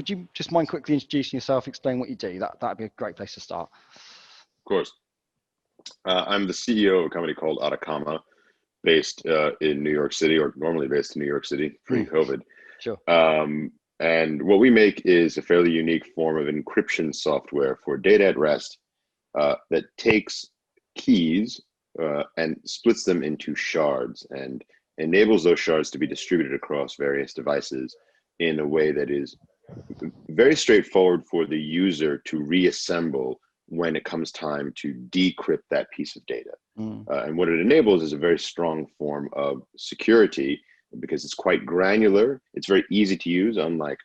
would you just mind quickly introducing yourself, explain what you do? That'd be a great place to start. Of course. I'm the CEO of a company called Atakama, based in New York City, or normally based in New York City pre-COVID. Sure. And what we make is a fairly unique form of encryption software for data at rest that takes keys and splits them into shards and enables those shards to be distributed across various devices in a way that is very straightforward for the user to reassemble when it comes time to decrypt that piece of data. And what it enables is a very strong form of security because it's quite granular. It's very easy to use, unlike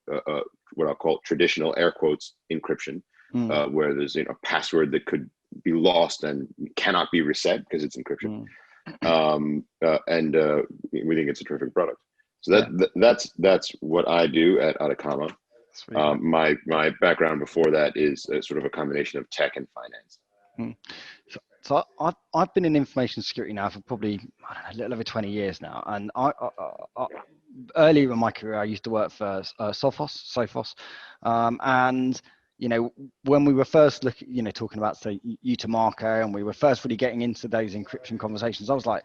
what I'll call traditional air quotes encryption, where there's a password that could be lost and cannot be reset because it's encryption. We think it's a terrific product. So that's what I do at Atakama. My background before that is sort of a combination of tech and finance. So I've been in information security now for probably, I don't know, a little over 20 years now. And I earlier in my career, I used to work for Sophos. And, when we were first talking about, say, Utamako, and we were first really getting into those encryption conversations, I was like,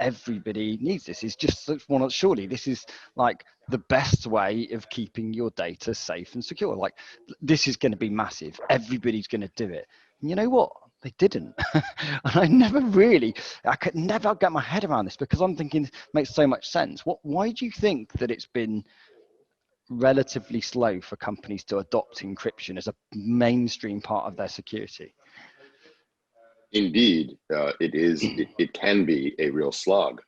everybody needs this. It's just surely this is like the best way of keeping your data safe and secure. Like, this is going to be massive. Everybody's going to do it. And you know what? They didn't. And I could never get my head around this because I'm thinking it makes so much sense. Why do you think that it's been relatively slow for companies to adopt encryption as a mainstream part of their security? Indeed, it is. It can be a real slog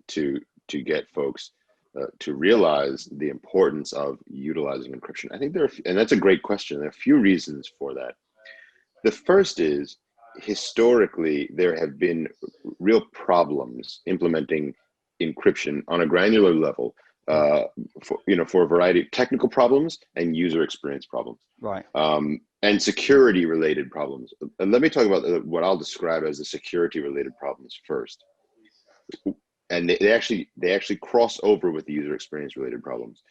to get folks to realize the importance of utilizing encryption. I think and that's a great question. There are a few reasons for that. The first is, historically, there have been real problems implementing encryption on a granular level for a variety of technical problems and user experience problems. Right. And security-related problems. And let me talk about what I'll describe as the security-related problems first. And they actually cross over with the user experience-related problems.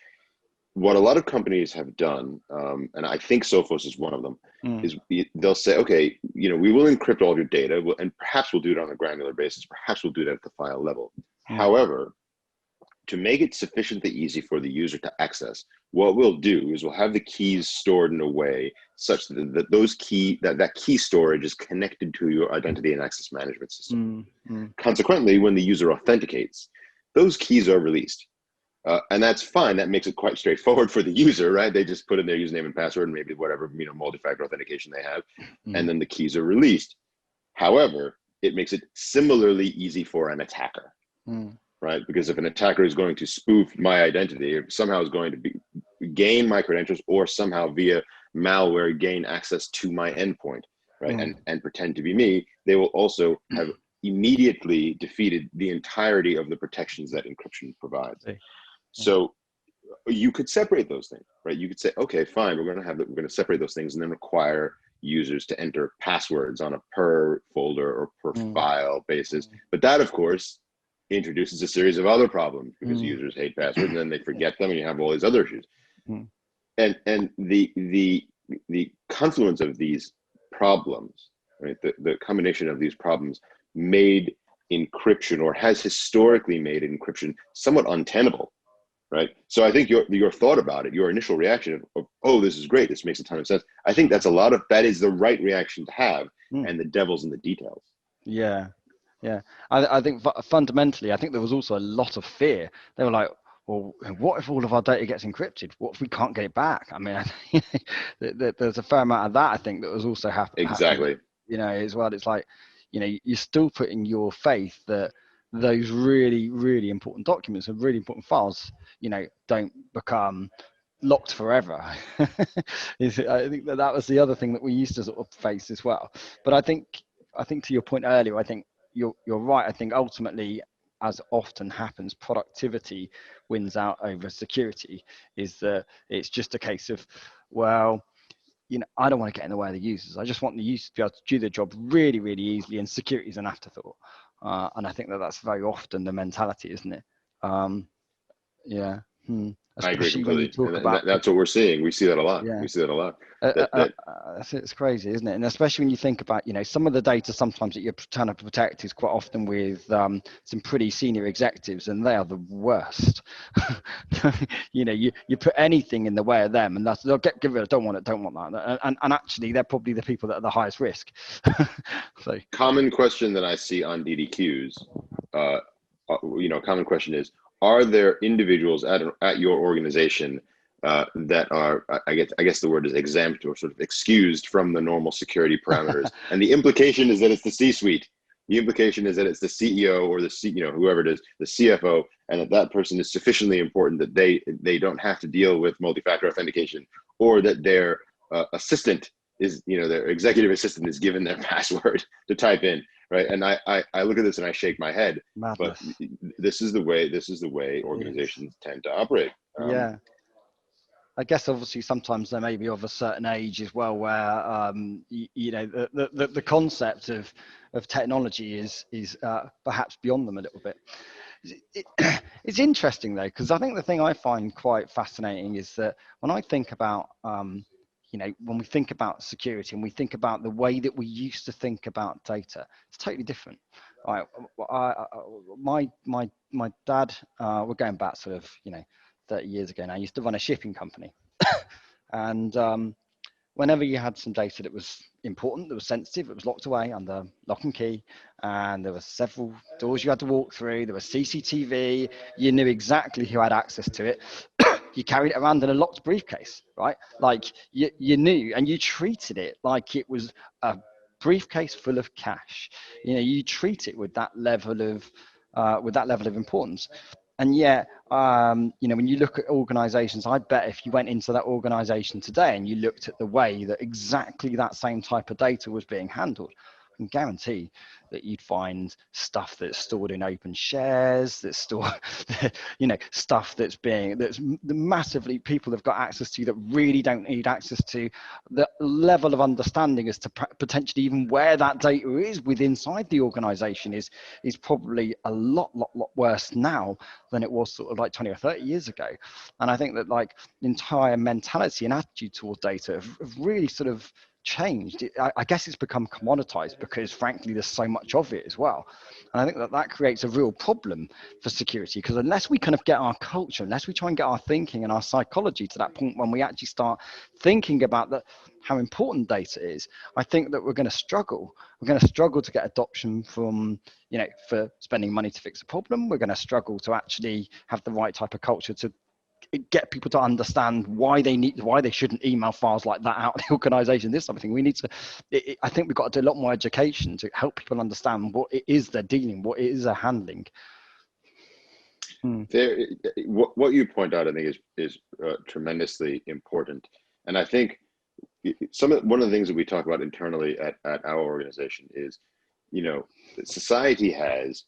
What a lot of companies have done, and I think Sophos is one of them, is they'll say, okay, we will encrypt all of your data, and perhaps we'll do it on a granular basis. Perhaps we'll do it at the file level. However, to make it sufficiently easy for the user to access, what we'll do is we'll have the keys stored in a way such that that key storage is connected to your identity and access management system. Consequently, when the user authenticates, those keys are released. And that's fine. That makes it quite straightforward for the user, right? They just put in their username and password and maybe whatever multi-factor authentication they have, and then the keys are released. However, it makes it similarly easy for an attacker, right? Because if an attacker is going to spoof my identity, or somehow is going to gain my credentials, or somehow via malware gain access to my endpoint, right, and pretend to be me, they will also have immediately defeated the entirety of the protections that encryption provides. So you could separate those things, right? You could say, okay, fine, we're going to separate those things and then require users to enter passwords on a per folder or per file basis. But that, of course, introduces a series of other problems because users hate passwords and then they forget them and you have all these other issues. And the confluence of these problems, right? The combination of these problems made encryption, or has historically made encryption, somewhat untenable. Right. So I think your thought about it, your initial reaction of, oh, this is great, this makes a ton of sense. I think that is the right reaction to have, and the devil's in the details. Yeah. I think fundamentally, I think there was also a lot of fear. They were like, well, what if all of our data gets encrypted? What if we can't get it back? I mean, there's a fair amount of that, I think, that was also happening. Exactly. As well. It's like, you're still putting your faith that those really, really important documents and really important files, don't become locked forever. I think that was the other thing that we used to sort of face as well. But I think to your point earlier, I think you're right. I think ultimately, as often happens, productivity wins out over security. Is that it's just a case of, well, I don't want to get in the way of the users. I just want the users to be able to do their job really, really easily, and security is an afterthought. And I think that's very often the mentality, isn't it? I agree especially when you completely, talk and about, that's what we're seeing. We see that a lot. yeah. We see that a lot. That It's crazy, isn't it? And especially when you think about, some of the data sometimes that you're trying to protect is quite often with some pretty senior executives, and they are the worst. You put anything in the way of them, and they'll give it. Don't want it. Don't want that. And actually, they're probably the people that are the highest risk. So common question that I see on DDQs, common question is: are there individuals at your organization that are, I guess the word is exempt or sort of excused from the normal security parameters? And the implication is that it's the C-suite. The implication is that it's the CEO or whoever it is, the CFO, and that person is sufficiently important that they don't have to deal with multi-factor authentication, or that their assistant is, their executive assistant is given their password to type in, right? And I look at this and I shake my head. madness. But this is the way organizations tend to operate. Yeah. I guess obviously sometimes they may be of a certain age as well, where the concept of technology is perhaps beyond them a little bit. It's interesting though, because I think the thing I find quite fascinating is that when I think about when we think about security and we think about the way that we used to think about data, it's totally different. Right? My dad, we're going back sort of 30 years ago now, used to run a shipping company. And whenever you had some data that was important, that was sensitive, it was locked away under lock and key, and there were several doors you had to walk through, there was CCTV, you knew exactly who had access to it. You carried it around in a locked briefcase, right? Like you knew, and you treated it like it was a briefcase full of cash. You treat it with that level of importance. And yet, when you look at organizations, I bet if you went into that organization today and you looked at the way that exactly that same type of data was being handled, I can guarantee that you'd find stuff that's stored in open shares, that's stored, stuff that's massively people have got access to that really don't need access to. The level of understanding as to potentially even where that data is inside the organization is probably a lot worse now than it was sort of like 20 or 30 years ago. And I think that like the entire mentality and attitude towards data have really sort of changed. I guess it's become commoditized because frankly there's so much of it as well. And I think that creates a real problem for security, because unless we kind of get our culture, unless we try and get our thinking and our psychology to that point when we actually start thinking about how important data is, I think that we're going to struggle. We're going to struggle to get adoption from, for spending money to fix a problem. We're going to struggle to actually have the right type of culture to get people to understand why they shouldn't email files like that out of the organization, this type of thing. We need to, I think we've got to do a lot more education to help people understand what it is they're dealing, what it is they're handling. What you point out, I think, is tremendously important. And I think one of the things that we talk about internally at our organization is, society has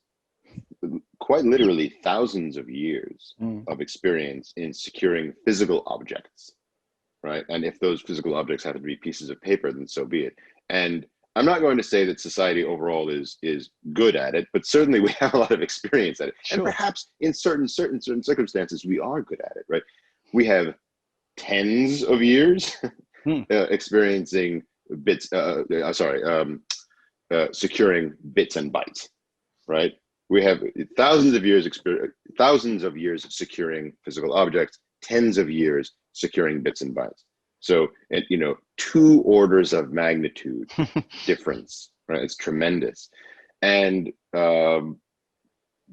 quite literally thousands of years of experience in securing physical objects, right? And if those physical objects happen to be pieces of paper, then so be it. And I'm not going to say that society overall is good at it, but certainly we have a lot of experience at it. Sure. And perhaps in certain circumstances, we are good at it, right? We have tens of years experiencing securing bits and bytes, right? We have thousands of years securing physical objects, tens of years securing bits and bytes. So, 2 orders of magnitude difference, right? It's tremendous. And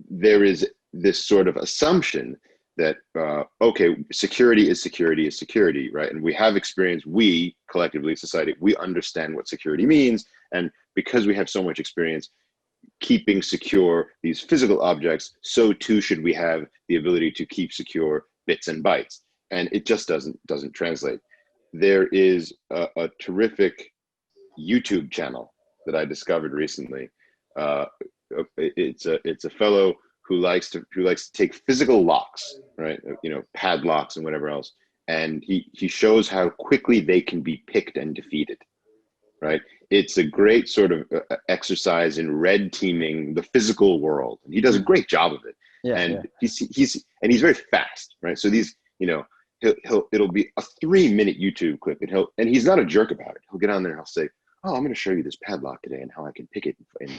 there is this sort of assumption that, security is security, right? And we have experience, we collectively, society, we understand what security means. And because we have so much experience keeping secure these physical objects, so too should we have the ability to keep secure bits and bytes. And it just doesn't translate. There is a terrific YouTube channel that I discovered recently. It's a fellow who likes to take physical locks, right? Padlocks and whatever else, and he shows how quickly they can be picked and defeated, right? It's a great sort of exercise in red teaming the physical world, and he does a great job of it. He's very fast, right? So these it'll be a 3-minute YouTube clip, and he's not a jerk about it. He'll get on there and he'll say, oh, I'm going to show you this padlock today and how I can pick it in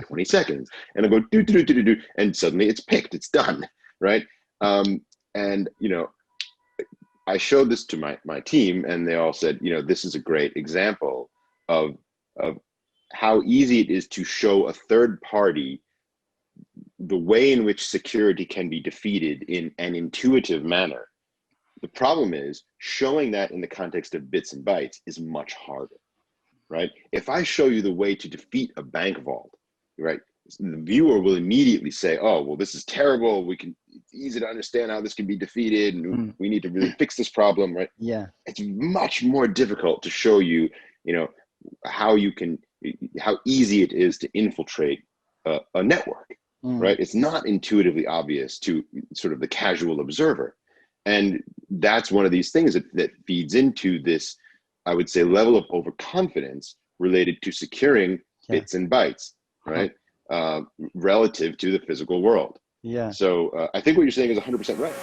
20 seconds. And I'll go do, and suddenly it's picked, it's done, right? And I showed this to my team, and they all said, this is a great example of how easy it is to show a third party the way in which security can be defeated in an intuitive manner. The problem is showing that in the context of bits and bytes is much harder, right? If I show you the way to defeat a bank vault, right, the viewer will immediately say, oh, well, this is terrible. It's easy to understand how this can be defeated, and we need to really fix this problem, right? Yeah. It's much more difficult to show you, how easy it is to infiltrate a network, right? It's not intuitively obvious to sort of the casual observer. And that's one of these things that feeds into this, I would say, level of overconfidence related to securing bits and bytes, right? Relative to the physical world. Yeah. So I think what you're saying is 100% right.